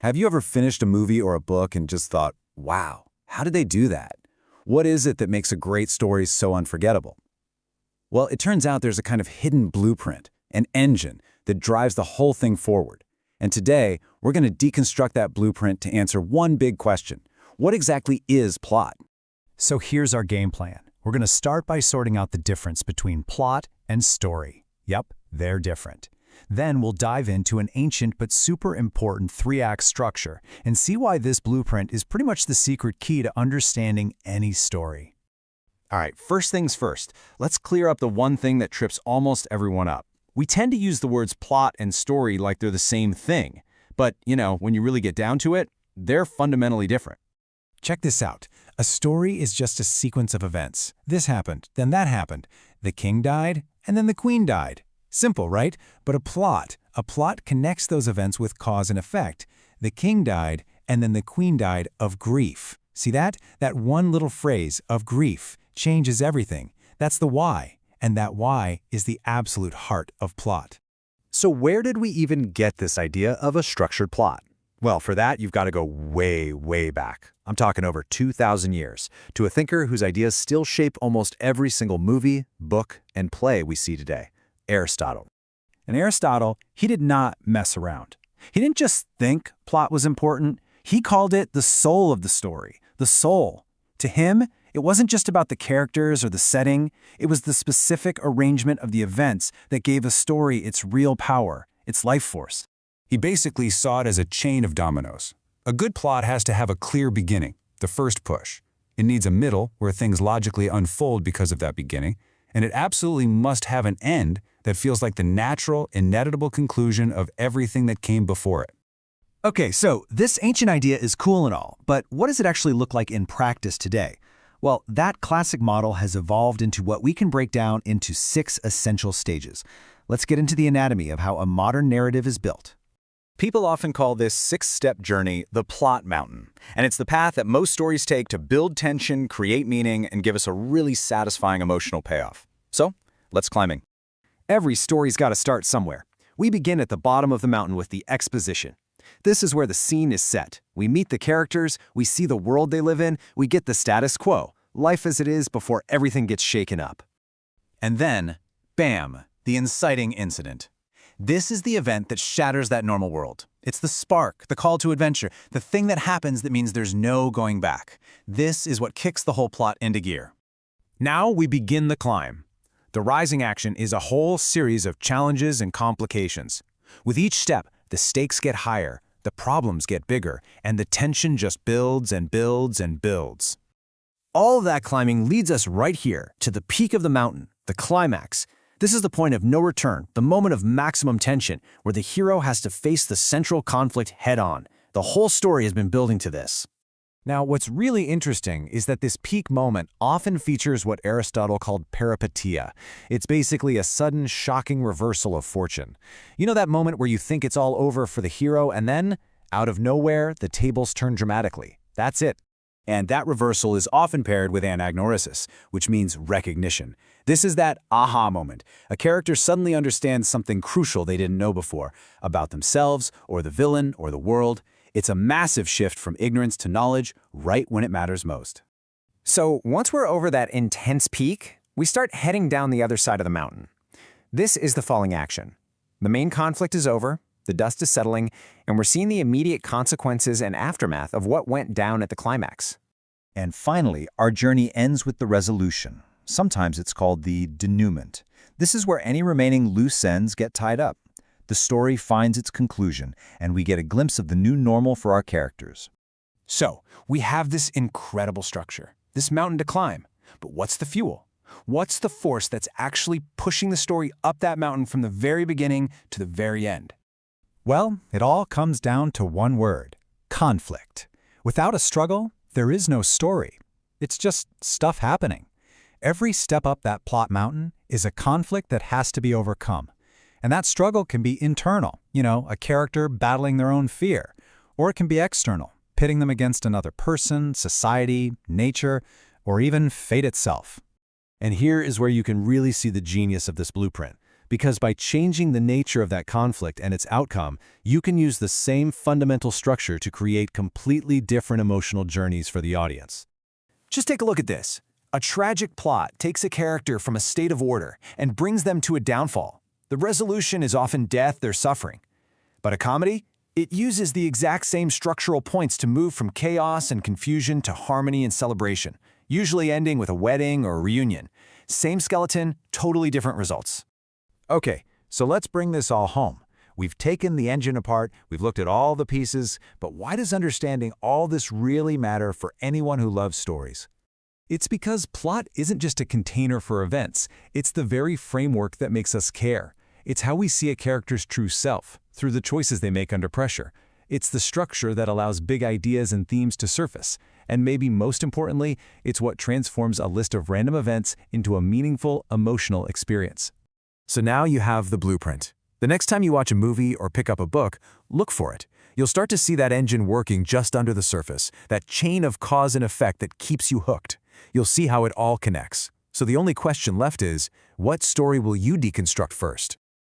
Have you ever finished a movie or a book and just thought, wow, how did they do that? What is it that makes a great story so unforgettable? Well, it turns out there's a kind of hidden blueprint, an engine that drives the whole thing forward. And today, we're going to deconstruct that blueprint to answer one big question. What exactly is plot? So here's our game plan. We're going to start by sorting out the difference between plot and story. Yep, they're different. Then we'll dive into an ancient but super important three-act structure and see why this blueprint is pretty much the secret key to understanding any story. All right, first things first, let's clear up the one thing that trips almost everyone up. We tend to use the words plot and story like they're the same thing. But, when you really get down to it, they're fundamentally different. Check this out. A story is just a sequence of events. This happened, then that happened. The king died, and then the queen died. Simple, right? But a plot connects those events with cause and effect. The king died, and then the queen died of grief. See that? That one little phrase, of grief, changes everything. That's the why, and that why is the absolute heart of plot. So where did we even get this idea of a structured plot? Well, for that, you've got to go way, way back. I'm talking over 2,000 years, to a thinker whose ideas still shape almost every single movie, book, and play we see today. Aristotle. And Aristotle, he did not mess around. He didn't just think plot was important. He called it the soul of the story, the soul. To him, it wasn't just about the characters or the setting. It was the specific arrangement of the events that gave a story its real power, its life force. He basically saw it as a chain of dominoes. A good plot has to have a clear beginning, the first push. It needs a middle where things logically unfold because of that beginning, and it absolutely must have an end that feels like the natural, inevitable conclusion of everything that came before it. Okay, so this ancient idea is cool and all, but what does it actually look like in practice today? Well, that classic model has evolved into what we can break down into 6 essential stages. Let's get into the anatomy of how a modern narrative is built. People often call this 6-step journey the plot mountain, and it's the path that most stories take to build tension, create meaning, and give us a really satisfying emotional payoff. So, let's climbing. Every story's got to start somewhere. We begin at the bottom of the mountain with the exposition. This is where the scene is set. We meet the characters, we see the world they live in, we get the status quo, life as it is before everything gets shaken up. And then, bam, the inciting incident. This is the event that shatters that normal world. It's the spark, the call to adventure, the thing that happens that means there's no going back. This is what kicks the whole plot into gear. Now we begin the climb. The rising action is a whole series of challenges and complications. With each step, the stakes get higher, the problems get bigger, and the tension just builds and builds and builds. All of that climbing leads us right here to the peak of the mountain, the climax. This is the point of no return, the moment of maximum tension, where the hero has to face the central conflict head-on. The whole story has been building to this. Now, what's really interesting is that this peak moment often features what Aristotle called peripeteia. It's basically a sudden, shocking reversal of fortune. You know that moment where you think it's all over for the hero, and then, out of nowhere, the tables turn dramatically. That's it. And that reversal is often paired with anagnorisis, which means recognition. This is that aha moment. A character suddenly understands something crucial they didn't know before, about themselves, or the villain, or the world. It's a massive shift from ignorance to knowledge, right when it matters most. So once we're over that intense peak, we start heading down the other side of the mountain. This is the falling action. The main conflict is over, the dust is settling, and we're seeing the immediate consequences and aftermath of what went down at the climax. And finally, our journey ends with the resolution. Sometimes it's called the denouement. This is where any remaining loose ends get tied up. The story finds its conclusion, and we get a glimpse of the new normal for our characters. So, we have this incredible structure, this mountain to climb. But what's the fuel? What's the force that's actually pushing the story up that mountain from the very beginning to the very end? Well, it all comes down to one word: conflict. Without a struggle, there is no story. It's just stuff happening. Every step up that plot mountain is a conflict that has to be overcome. And that struggle can be internal, a character battling their own fear, or it can be external, pitting them against another person, society, nature, or even fate itself. And here is where you can really see the genius of this blueprint. because by changing the nature of that conflict and its outcome, you can use the same fundamental structure to create completely different emotional journeys for the audience. Just take a look at this. A tragic plot takes a character from a state of order and brings them to a downfall. The resolution is often death or suffering. But a comedy? It uses the exact same structural points to move from chaos and confusion to harmony and celebration, usually ending with a wedding or a reunion. Same skeleton, totally different results. Okay, so let's bring this all home. We've taken the engine apart, we've looked at all the pieces, but why does understanding all this really matter for anyone who loves stories? It's because plot isn't just a container for events, it's the very framework that makes us care. It's how we see a character's true self, through the choices they make under pressure. It's the structure that allows big ideas and themes to surface. And maybe most importantly, it's what transforms a list of random events into a meaningful, emotional experience. So now you have the blueprint. The next time you watch a movie or pick up a book, look for it. You'll start to see that engine working just under the surface, that chain of cause and effect that keeps you hooked. You'll see how it all connects. So the only question left is, what story will you deconstruct first?